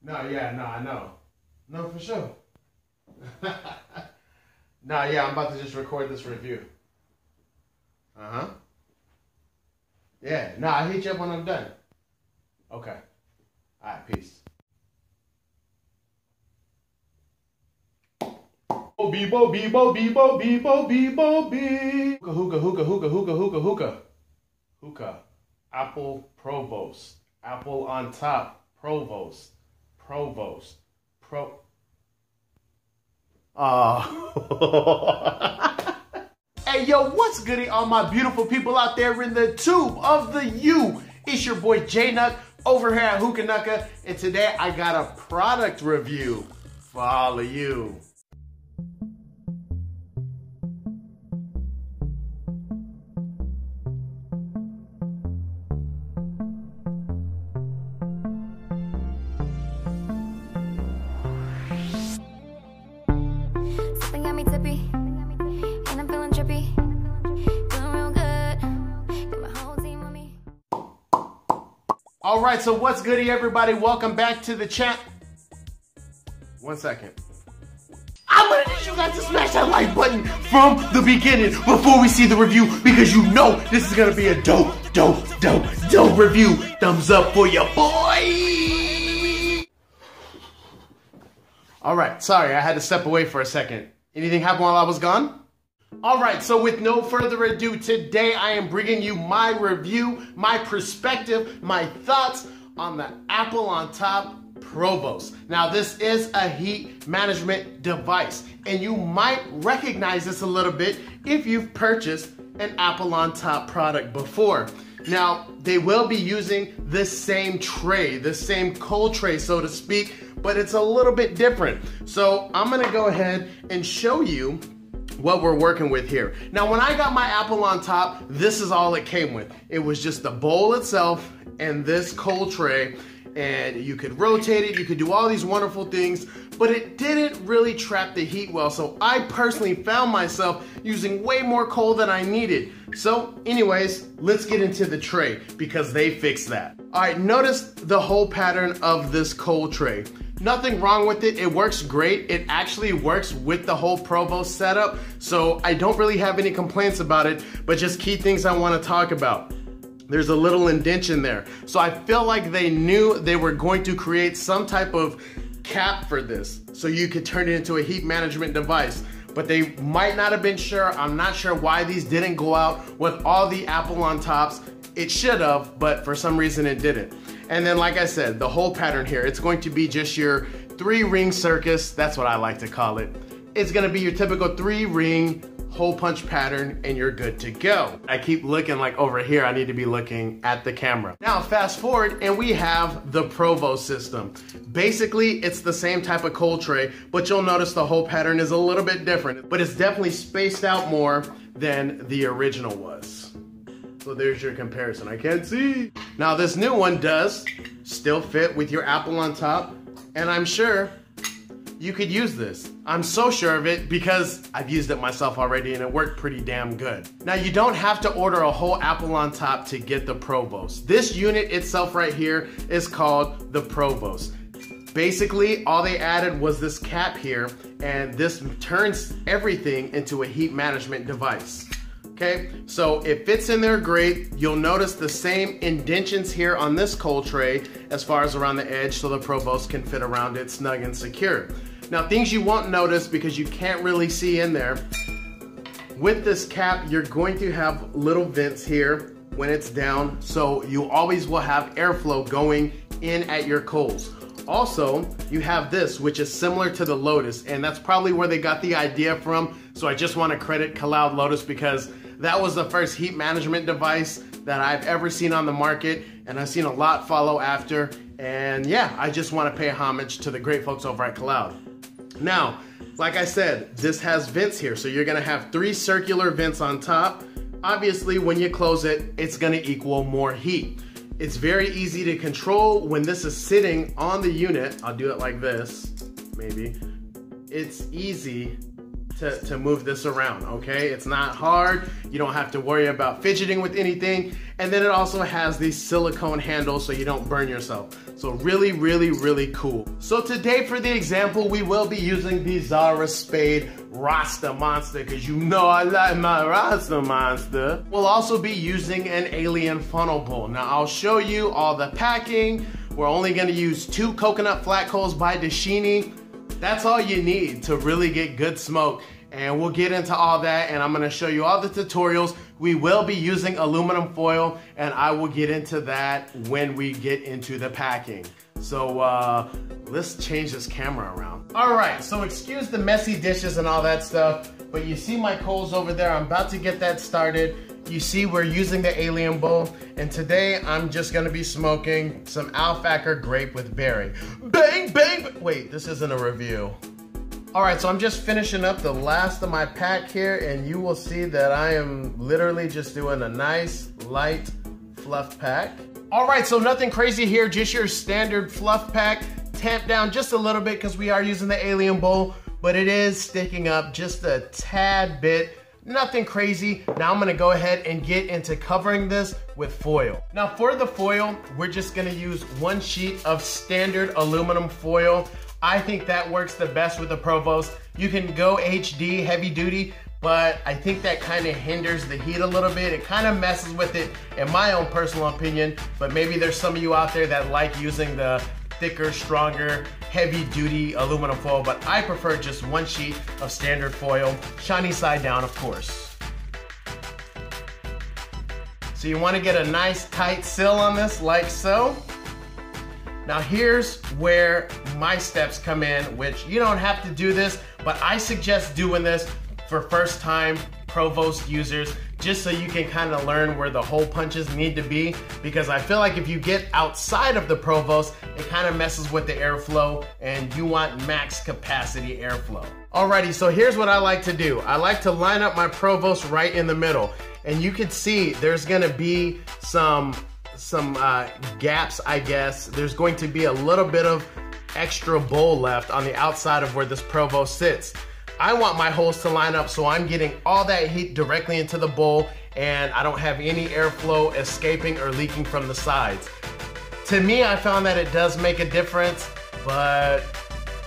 No, yeah, no, I know. No, for sure. No, yeah, I'm about to just record this review. Uh-huh. Yeah, no, I'll hit you up when I'm done. Okay. All right, peace. Bebo, bebo, bebo, bebo, bebo, bebo. Hookah, hookah, hookah, hookah, hookah, hookah. Hookah. Apple Provost. Apple on top. Provost. Provost. Hey, yo, what's goody, all my beautiful people out there in the tube of the U? It's your boy J-Nuck over here at Hookah, and today I got a product review for all of you. All right, so what's goody, everybody? Welcome back to the chat. 1 second. I'm gonna need you guys to smash that like button from the beginning before we see the review, because you know this is gonna be a dope review. Thumbs up for your boy. All right, sorry, I had to step away for a second. Anything happen while I was gone? All right, so with no further ado, today I am bringing you my review, my perspective, my thoughts on the Apple on Top Provost. Now, this is a heat management device, and you might recognize this a little bit if you've purchased an Apple on Top product before. Now, they will be using the same tray, the same cold tray, so to speak, but it's a little bit different. So I'm gonna go ahead and show you what we're working with here. Now, when I got my Apple on Top, this is all it came with. It was just the bowl itself and this cold tray, and you could rotate it, you could do all these wonderful things, but it didn't really trap the heat well. So I personally found myself using way more cold than I needed. So anyways, let's get into the tray because they fixed that. All right, notice the whole pattern of this cold tray. Nothing wrong with it. It works great. It actually works with the whole Provost setup, so I don't really have any complaints about it, but just key things I want to talk about. There's a little indentation there. So I feel like they knew they were going to create some type of cap for this so you could turn it into a heat management device, but they might not have been sure. I'm not sure why these didn't go out with all the Apple on Tops. It should have, but for some reason it didn't. And then, like I said, the whole pattern here, it's going to be just your 3-ring circus. That's what I like to call it. It's gonna be your typical 3-ring hole punch pattern, and you're good to go. I keep looking like over here, I need to be looking at the camera. Now, fast forward, and we have the Provost system. Basically, it's the same type of cold tray, but you'll notice the whole pattern is a little bit different, but it's definitely spaced out more than the original was. So there's your comparison. I can't see. Now, this new one does still fit with your Apple on Top, and I'm sure you could use this. I'm so sure of it because I've used it myself already and it worked pretty damn good. Now, you don't have to order a whole Apple on Top to get the Provost. This unit itself right here is called the Provost. Basically, all they added was this cap here, and this turns everything into a heat management device. Okay, so it fits in there great. You'll notice the same indentions here on this cold tray as far as around the edge, so the Provost can fit around it snug and secure. Now, things you won't notice because you can't really see in there, with this cap, you're going to have little vents here when it's down, so you always will have airflow going in at your coals. Also, you have this, which is similar to the Lotus, and that's probably where they got the idea from. So I just want to credit Cloud Lotus because that was the first heat management device that I've ever seen on the market, and I've seen a lot follow after. And yeah, I just want to pay homage to the great folks over at Cloud. Now, like I said, this has vents here, so you're going to have 3 circular vents on top. Obviously, when you close it, it's going to equal more heat. It's very easy to control when this is sitting on the unit. I'll do it like this, maybe. It's easy to move this around, okay? It's not hard. You don't have to worry about fidgeting with anything. And then it also has these silicone handles so you don't burn yourself. So really, really, really cool. So today for the example, we will be using the Zara Spade Rasta Monster, because you know I like my Rasta Monster. We'll also be using an alien funnel bowl. Now I'll show you all the packing. We're only gonna use 2 coconut flat coals by Dashini. That's all you need to really get good smoke. And we'll get into all that, and I'm gonna show you all the tutorials. We will be using aluminum foil, and I will get into that when we get into the packing. So let's change this camera around. All right, so excuse the messy dishes and all that stuff, but you see my coals over there. I'm about to get that started. You see we're using the alien bowl, and today I'm just gonna be smoking some Alfacker grape with berry. Bang, bang, wait, this isn't a review. All right, so I'm just finishing up the last of my pack here, and you will see that I am literally just doing a nice light fluff pack. All right, so nothing crazy here, just your standard fluff pack, tamped down just a little bit because we are using the alien bowl, but it is sticking up just a tad bit. Nothing crazy. Now I'm gonna go ahead and get into covering this with foil. Now for the foil, we're just gonna use 1 sheet of standard aluminum foil. I think that works the best with the Provost. You can go HD, heavy duty, but I think that kind of hinders the heat a little bit. It kind of messes with it, in my own personal opinion, but maybe there's some of you out there that like using the thicker, stronger, heavy duty aluminum foil, but I prefer just 1 sheet of standard foil, shiny side down, of course. So you want to get a nice tight seal on this, like so. Now here's where my steps come in, which you don't have to do this, but I suggest doing this for first time Provost users, just so you can kind of learn where the hole punches need to be, because I feel like if you get outside of the Provost, it kind of messes with the airflow, and you want max capacity airflow. Alrighty, so here's what I like to do. I like to line up my Provost right in the middle, and you can see there's gonna be some gaps, I guess. There's going to be a little bit of extra bowl left on the outside of where this Provost sits. I want my holes to line up so I'm getting all that heat directly into the bowl, and I don't have any airflow escaping or leaking from the sides. To me, I found that it does make a difference, but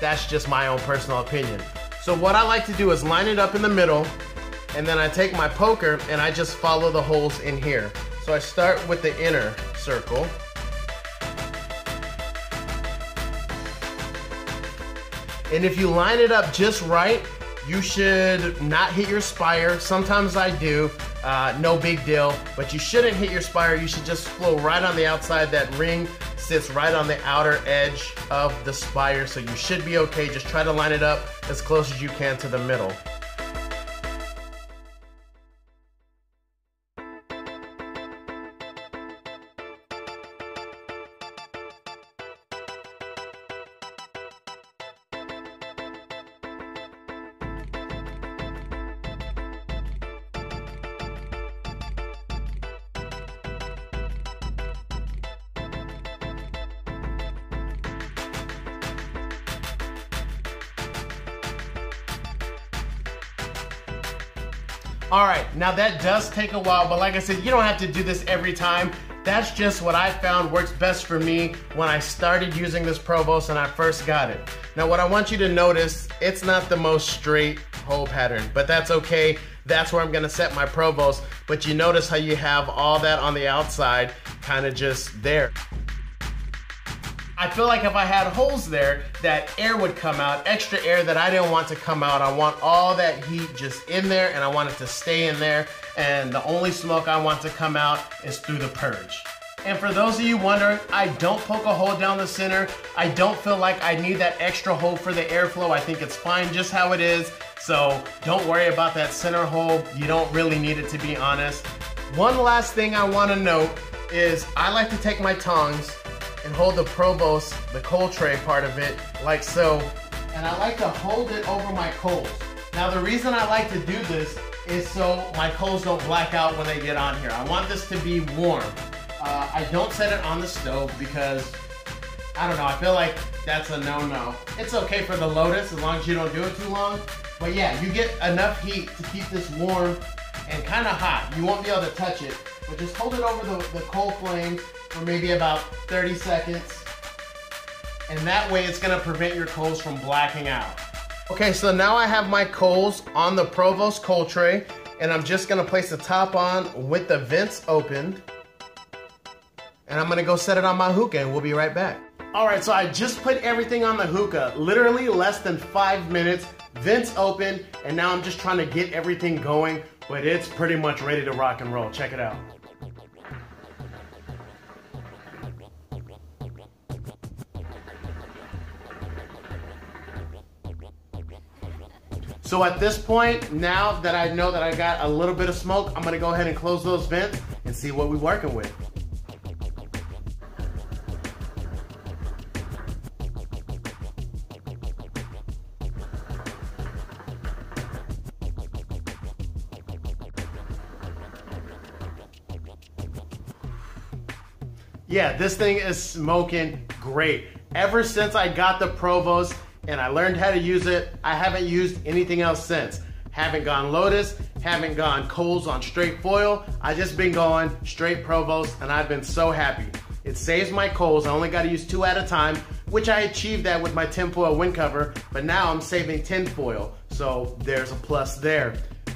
that's just my own personal opinion. So what I like to do is line it up in the middle, and then I take my poker and I just follow the holes in here. So I start with the inner circle. And if you line it up just right, you should not hit your spire. Sometimes I do, no big deal, but you shouldn't hit your spire. You should just flow right on the outside. That ring sits right on the outer edge of the spire, so you should be okay. Just try to line it up as close as you can to the middle. All right, now that does take a while, but like I said, you don't have to do this every time. That's just what I found works best for me when I started using this Provost and I first got it. Now what I want you to notice, it's not the most straight hole pattern, but that's okay. That's where I'm gonna set my Provost, but you notice how you have all that on the outside kind of just there. I feel like if I had holes there, that air would come out, extra air that I didn't want to come out. I want all that heat just in there, and I want it to stay in there, and the only smoke I want to come out is through the purge. And for those of you wondering, I don't poke a hole down the center. I don't feel like I need that extra hole for the airflow. I think it's fine just how it is, so don't worry about that center hole. You don't really need it, to be honest. One last thing I want to note is I like to take my tongs and hold the Provost, the coal tray part of it, like so. And I like to hold it over my coals. Now the reason I like to do this is so my coals don't black out when they get on here. I want this to be warm. I don't set it on the stove because, I don't know, I feel like that's a no-no. It's okay for the Lotus as long as you don't do it too long, But yeah, you get enough heat to keep this warm and kind of hot. You won't be able to touch it, but just hold it over the coal flame for maybe about 30 seconds. And that way it's gonna prevent your coals from blacking out. Okay, so now I have my coals on the Provost coal tray, and I'm just gonna place the top on with the vents open. And I'm gonna go set it on my hookah and we'll be right back. All right, so I just put everything on the hookah, literally less than 5 minutes, vents open, and now I'm just trying to get everything going, but it's pretty much ready to rock and roll. Check it out. So at this point, now that I know that I got a little bit of smoke, I'm gonna go ahead and close those vents and see what we're working with. Yeah, this thing is smoking great. Ever since I got the Provost and I learned how to use it, I haven't used anything else since. Haven't gone Lotus, haven't gone coals on straight foil. I just been going straight Provost and I've been so happy. It saves my coals. I only gotta use 2 at a time, which I achieved that with my 10 foil wind cover, but now I'm saving 10 foil. So there's a plus there.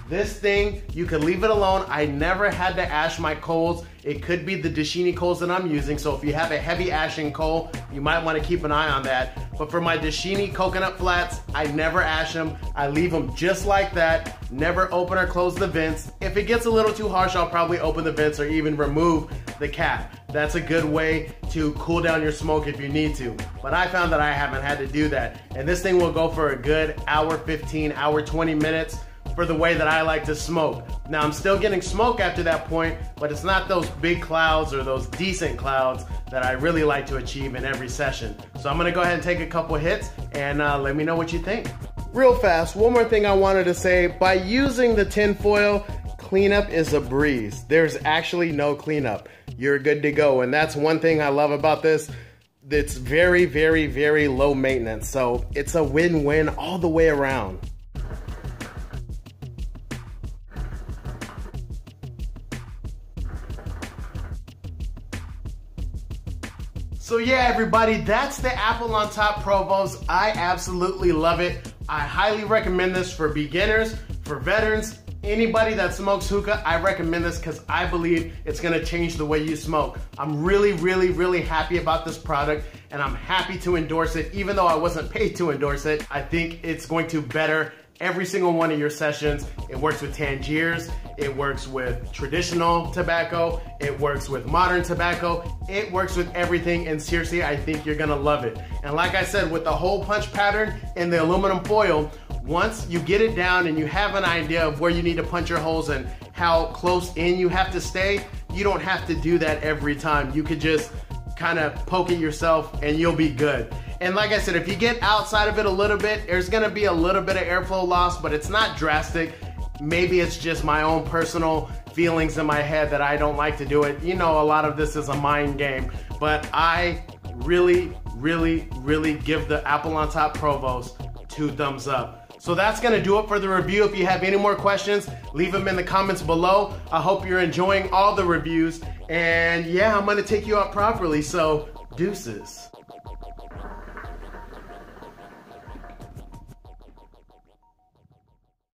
This thing, you could leave it alone. I never had to ash my coals. It could be the Dashini coals that I'm using, so if you have a heavy ashing coal, you might want to keep an eye on that. But for my Dashini coconut flats, I never ash them. I leave them just like that. Never open or close the vents. If it gets a little too harsh, I'll probably open the vents or even remove the cap. That's a good way to cool down your smoke if you need to. But I found that I haven't had to do that. And this thing will go for a good hour 15, hour 20 minutes. For the way that I like to smoke. Now I'm still getting smoke after that point, but it's not those big clouds or those decent clouds that I really like to achieve in every session. So I'm gonna go ahead and take a couple hits and let me know what you think. Real fast, one more thing I wanted to say. By using the tin foil, cleanup is a breeze. There's actually no cleanup. You're good to go, and that's one thing I love about this. It's very, very, very low maintenance, so it's a win-win all the way around. So yeah, everybody, that's the Apple on Top Provost. I absolutely love it. I highly recommend this for beginners, for veterans, anybody that smokes hookah. I recommend this because I believe it's gonna change the way you smoke. I'm really, really, really happy about this product, and I'm happy to endorse it, even though I wasn't paid to endorse it. I think it's going to better every single one of your sessions. It works with Tangiers, it works with traditional tobacco, it works with modern tobacco, it works with everything, and seriously, I think you're gonna love it. And like I said, with the hole punch pattern and the aluminum foil, once you get it down and you have an idea of where you need to punch your holes and how close in you have to stay, you don't have to do that every time. You could just kind of poke it yourself and you'll be good. And like I said, if you get outside of it a little bit, there's gonna be a little bit of airflow loss, but it's not drastic. Maybe it's just my own personal feelings in my head that I don't like to do it. You know, a lot of this is a mind game, but I really, really, really give the Apple on Top Provost 2 thumbs up. So that's gonna do it for the review. If you have any more questions, leave them in the comments below. I hope you're enjoying all the reviews. And yeah, I'm gonna take you out properly, so deuces.